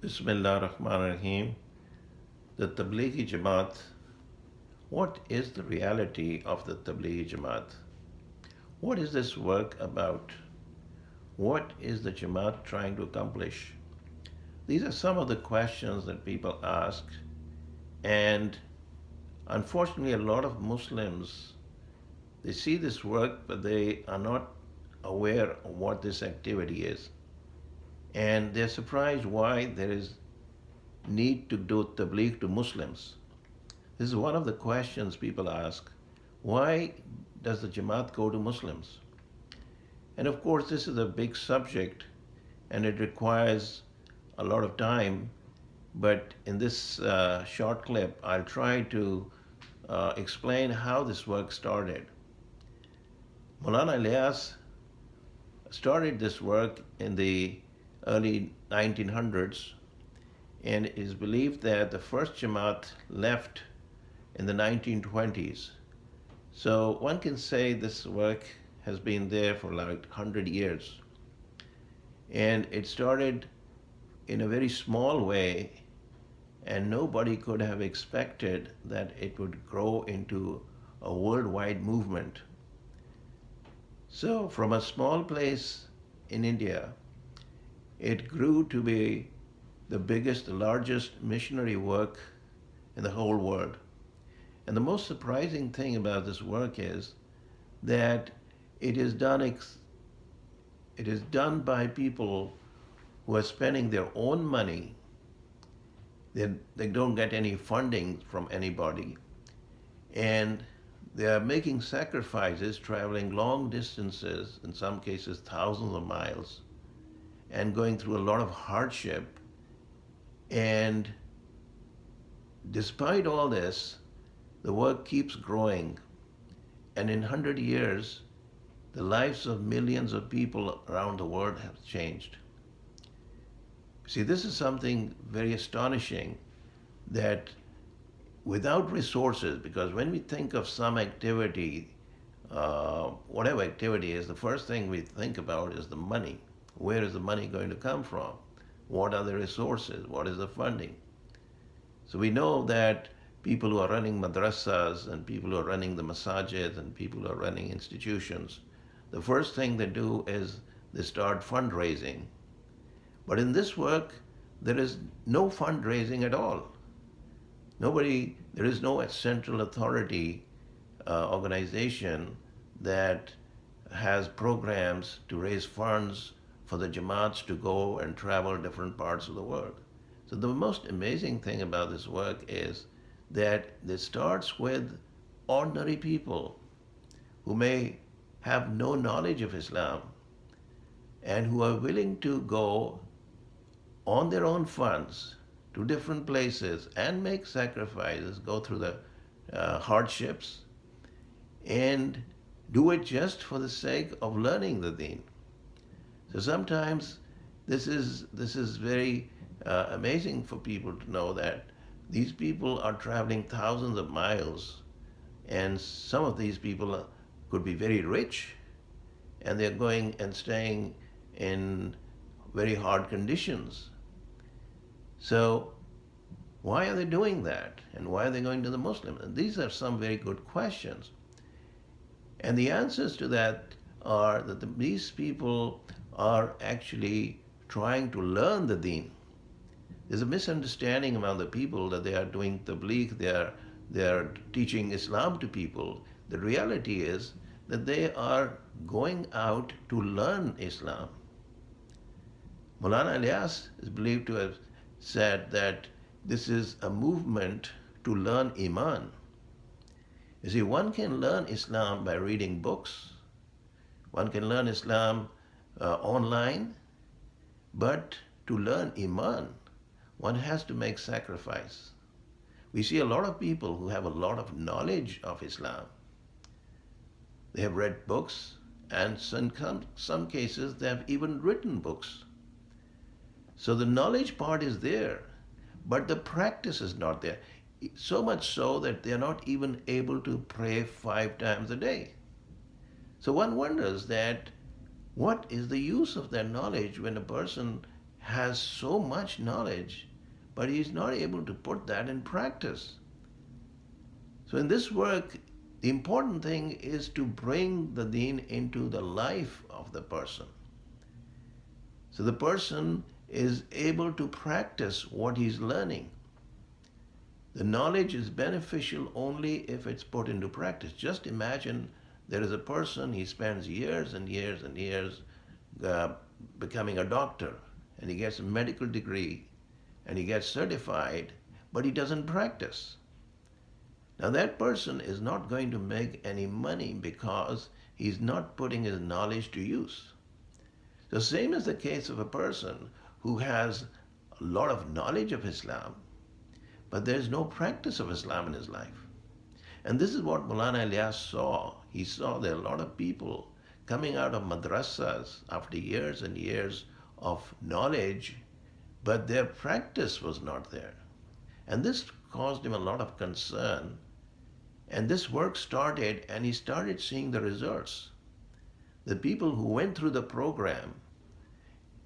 Bismillah ar-Rahman ar-Rahim. The Tablighi Jamaat. What is the reality of the Tablighi Jamaat? What is this work about? What is the Jamaat trying to accomplish? These are some of the questions that people ask, and unfortunately, a lot of Muslims they see this work, but they are not aware of what this activity is, and they're surprised why there is need to do tabligh to Muslims. This is one of the questions people ask. Why does the Jamaat go to Muslims? And of course, this is a big subject and it requires a lot of time. But in this short clip, I'll try to explain how this work started. Maulana Ilyas started this work in the early 1900s, and it is believed that the first Jamaat left in the 1920s. So one can say this work has been there for like 100 years. And it started in a very small way, and nobody could have expected that it would grow into a worldwide movement. So, from a small place in India, it grew to be the biggest, the largest missionary work in the whole world. And the most surprising thing about this work is that it is done it is done by people who are spending their own money. They don't get any funding from anybody, and they are making sacrifices, traveling long distances, in some cases thousands of miles, and going through a lot of hardship. And despite all this, the work keeps growing, and in 100 years, the lives of millions of people around the world have changed. See, this is something very astonishing that without resources, because when we think of some activity, whatever activity is, the first thing we think about is the money. Where is the money going to come from? What are the resources? What is the funding? So we know that people who are running madrasas and people who are running the masajid and people who are running institutions, the first thing they do is they start fundraising. But in this work, there is no fundraising at all. There is no central authority organization that has programs to raise funds for the Jamaats to go and travel different parts of the world. So the most amazing thing about this work is that it starts with ordinary people who may have no knowledge of Islam and who are willing to go on their own funds to different places and make sacrifices, go through the hardships, and do it just for the sake of learning the deen. So sometimes this is very amazing for people to know that these people are traveling thousands of miles, and some of these people could be very rich, and they're going and staying in very hard conditions. So why are they doing that? And why are they going to the Muslims? And these are some very good questions. And the answers to that are that these people are actually trying to learn the deen. There's a misunderstanding among the people that they are doing tabligh, they are teaching Islam to people. The reality is that they are going out to learn Islam. Maulana Ilyas is believed to have said that this is a movement to learn Iman. You see, one can learn Islam by reading books, one can learn Islam online, but to learn Iman, one has to make sacrifice. We see a lot of people who have a lot of knowledge of Islam. They have read books, and in some cases, they have even written books. So the knowledge part is there, but the practice is not there. So much so that they are not even able to pray 5 times a day. So one wonders that what is the use of their knowledge when a person has so much knowledge, but he's not able to put that in practice. So in this work, the important thing is to bring the deen into the life of the person. So the person is able to practice what he's learning. The knowledge is beneficial only if it's put into practice. Just imagine there is a person, he spends years and years and years uh, becoming a doctor, and he gets a medical degree and he gets certified, but he doesn't practice. Now, that person is not going to make any money because he's not putting his knowledge to use. The same is the case of a person who has a lot of knowledge of Islam, but there's no practice of Islam in his life. And this is what Maulana Ilyas saw. He saw there are a lot of people coming out of madrasas after years and years of knowledge, but their practice was not there. And this caused him a lot of concern. And this work started, and he started seeing the results. The people who went through the program,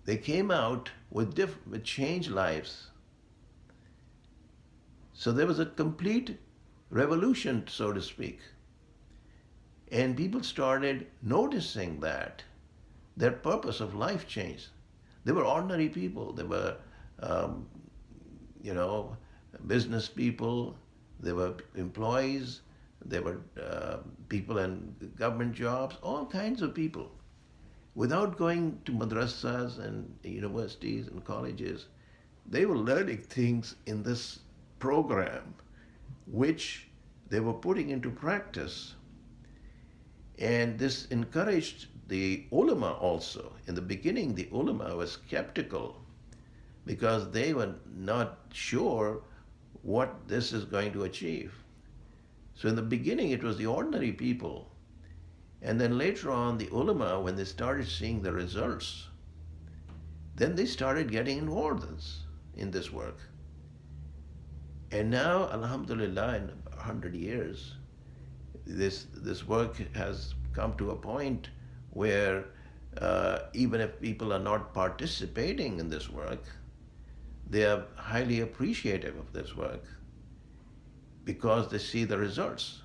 they came out with changed lives. So there was a complete revolution, so to speak. And people started noticing that their purpose of life changed. They were ordinary people. They were, um, you know, business people. They were employees. They were people in government jobs, all kinds of people. Without going to madrasas and universities and colleges, they were learning things in this program which they were putting into practice. And this encouraged the ulama also. In the beginning, the ulama was skeptical because they were not sure what this is going to achieve. So in the beginning, it was the ordinary people. And then later on, the ulama, when they started seeing the results, then they started getting involved in this work. And now, alhamdulillah, in 100 years, this work has come to a point where even if people are not participating in this work, they are highly appreciative of this work because they see the results.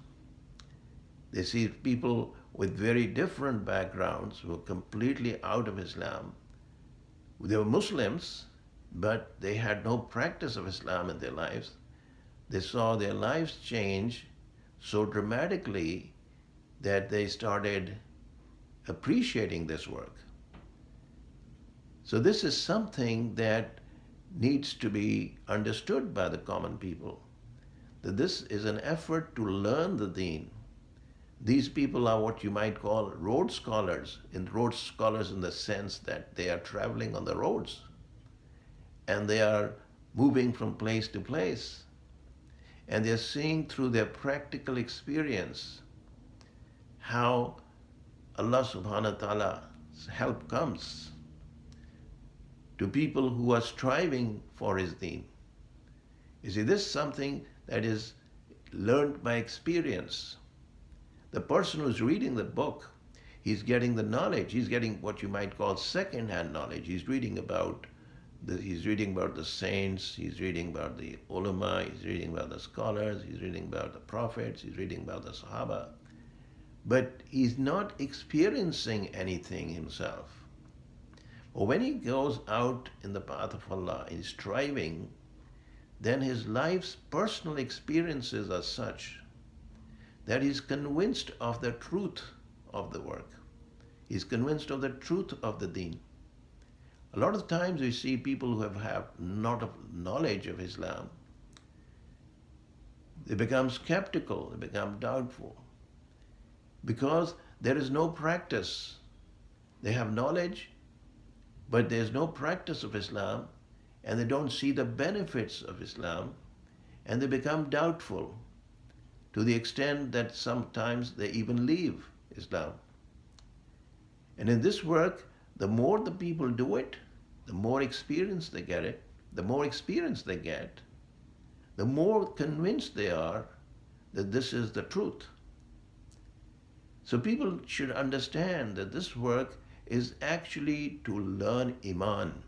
They see people with very different backgrounds who are completely out of Islam. They were Muslims, but they had no practice of Islam in their lives. They saw their lives change so dramatically that they started appreciating this work. So this is something that needs to be understood by the common people, that this is an effort to learn the deen. These people are what you might call road scholars, in the sense that they are traveling on the roads and they are moving from place to place, and they're seeing through their practical experience how Allah subhanahu wa ta'ala's help comes to people who are striving for His deen. You see, this is something that is learned by experience. The person who's reading the book, he's getting the knowledge. He's getting what you might call second-hand knowledge. He's reading about the saints. He's reading about the ulama. He's reading about the scholars. He's reading about the prophets. He's reading about the Sahaba. But he's not experiencing anything himself. Or when he goes out in the path of Allah, he's striving, then his life's personal experiences are such that he's convinced of the truth of the work. He's convinced of the truth of the deen. A lot of times we see people who have not of knowledge of Islam. They become skeptical, they become doubtful, because there is no practice. They have knowledge, but there's no practice of Islam, and they don't see the benefits of Islam, and they become doubtful to the extent that sometimes they even leave Islam. And in this work, the more the people do it, the more experience they get it, the more experience they get, the more convinced they are that this is the truth. So people should understand that this work is actually to learn Iman,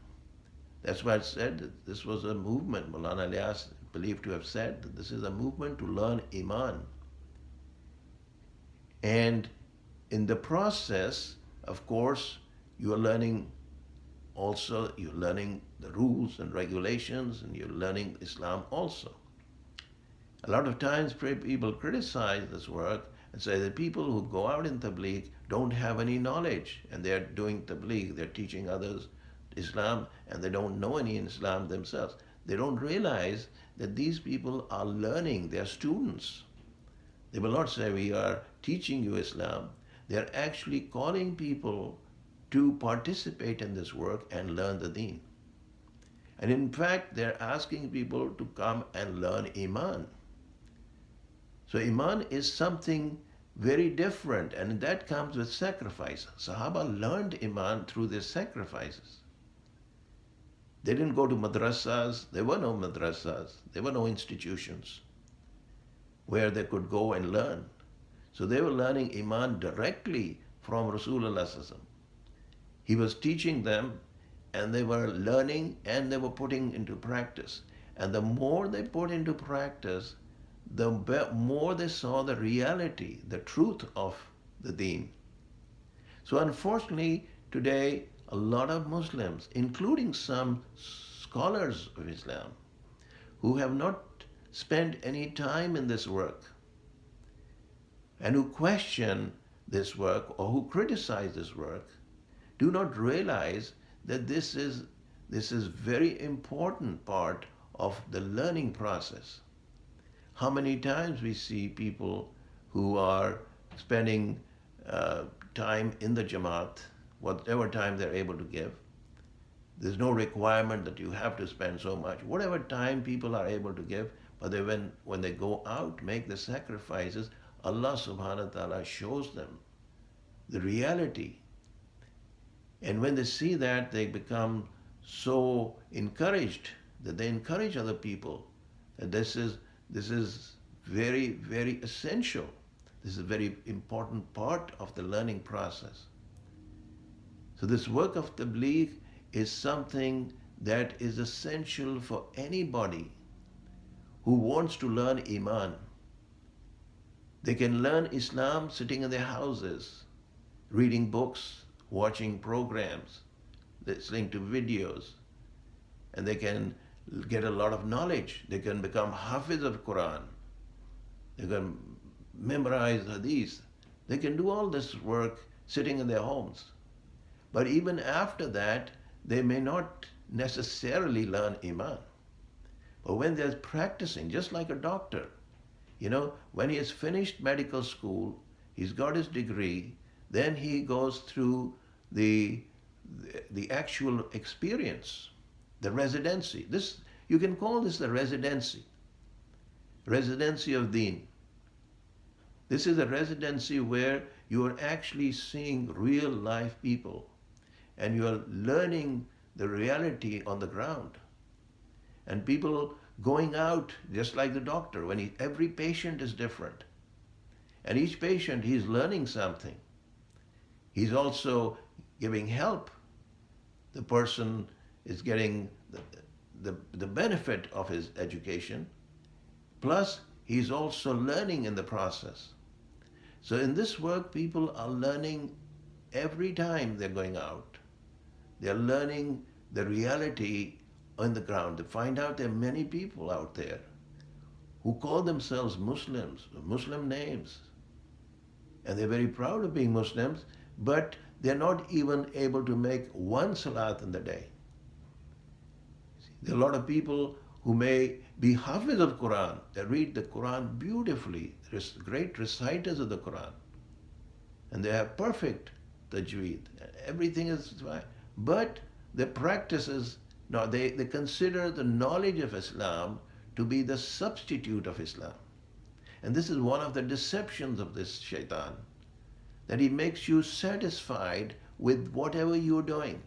That's why I said that this was a movement. Maulana Ilyas believed to have said that this is a movement to learn Iman. And in the process, of course, you are learning also, you're learning the rules and regulations, and you're learning Islam also. A lot of times people criticize this work and say that people who go out in Tabligh don't have any knowledge, and they're doing Tabligh, they're teaching others Islam, and they don't know any Islam themselves. They don't realize that these people are learning, they're students. They will not say, we are teaching you Islam. They're actually calling people to participate in this work and learn the deen. And in fact, they're asking people to come and learn Iman. So Iman is something very different, and that comes with sacrifice. Sahaba learned Iman through their sacrifices. They didn't go to madrasas. There were no madrasas. There were no institutions where they could go and learn. So they were learning Iman directly from Rasulullah. He was teaching them, and they were learning, and they were putting into practice. And the more they put into practice, the more they saw the reality, the truth of the deen. So unfortunately, today, a lot of Muslims, including some scholars of Islam, who have not spent any time in this work and who question this work or who criticize this work, do not realize that this is very important part of the learning process. How many times we see people who are spending time in the Jamaat, whatever time they're able to give. There's no requirement that you have to spend so much. Whatever time people are able to give, but when they go out, make the sacrifices, Allah subhanahu wa ta'ala shows them the reality. And when they see that, they become so encouraged that they encourage other people that this is very, very essential. This is a very important part of the learning process. So this work of Tabligh is something that is essential for anybody who wants to learn Iman. They can learn Islam sitting in their houses, reading books, watching programs, listening to videos, and they can get a lot of knowledge. They can become Hafiz of Quran. They can memorize Hadith. They can do all this work sitting in their homes. But even after that, they may not necessarily learn Iman. But when they're practicing, just like a doctor, when he has finished medical school, he's got his degree, then he goes through the actual experience, the residency. You can call this the residency of Deen. This is a residency where you are actually seeing real life people and you are learning the reality on the ground. And people going out, just like the doctor, every patient is different. And each patient, he's learning something. He's also giving help. The person is getting the benefit of his education, plus he's also learning in the process. So in this work, people are learning every time they're going out. They're learning the reality on the ground. They find out there are many people out there who call themselves Muslims, Muslim names. And they're very proud of being Muslims, but they're not even able to make one salat in the day. There are a lot of people who may be Hafiz of Quran. They read the Quran beautifully. They're great reciters of the Quran. And they have perfect tajweed. Everything is fine. But the practices, no, they consider the knowledge of Islam to be the substitute of Islam. And this is one of the deceptions of this shaitan, that he makes you satisfied with whatever you're doing.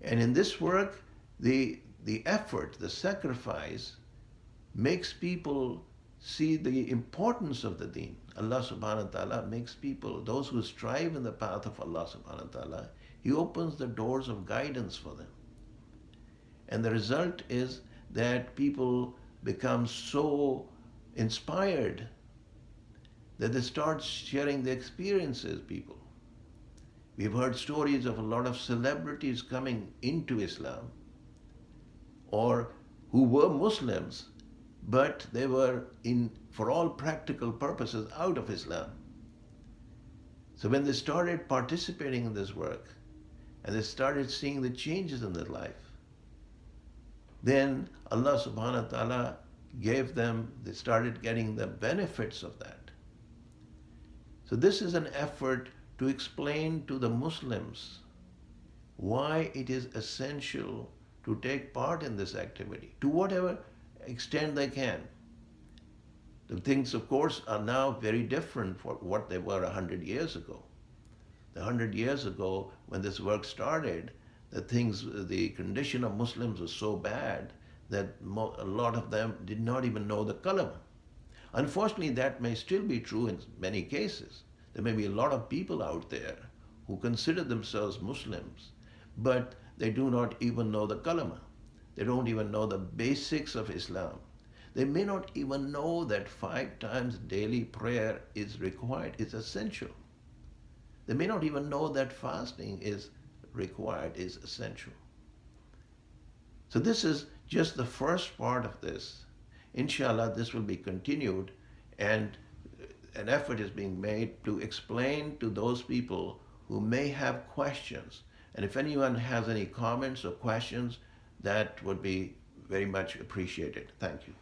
And in this work, the effort, the sacrifice, makes people see the importance of the deen. Allah subhanahu wa ta'ala makes people, those who strive in the path of Allah subhanahu wa ta'ala, He opens the doors of guidance for them. And the result is that people become so inspired that they start sharing their experiences, people. We've heard stories of a lot of celebrities coming into Islam or who were Muslims, but they were for all practical purposes, out of Islam. So when they started participating in this work and they started seeing the changes in their life, then Allah subhanahu wa ta'ala gave them, they started getting the benefits of that. So this is an effort to explain to the Muslims why it is essential to take part in this activity to whatever extent they can. The things, of course, are now very different from what they were 100 years ago. 100 years ago, when this work started, the condition of Muslims was so bad that a lot of them did not even know the kalama. Unfortunately, that may still be true in many cases. There may be a lot of people out there who consider themselves Muslims, but they do not even know the kalama. They don't even know the basics of Islam. They may not even know that 5 times daily prayer is required, is essential. They may not even know that fasting is required, is essential. So this is just the first part of this. Inshallah, this will be continued, and an effort is being made to explain to those people who may have questions. And if anyone has any comments or questions, that would be very much appreciated. Thank you.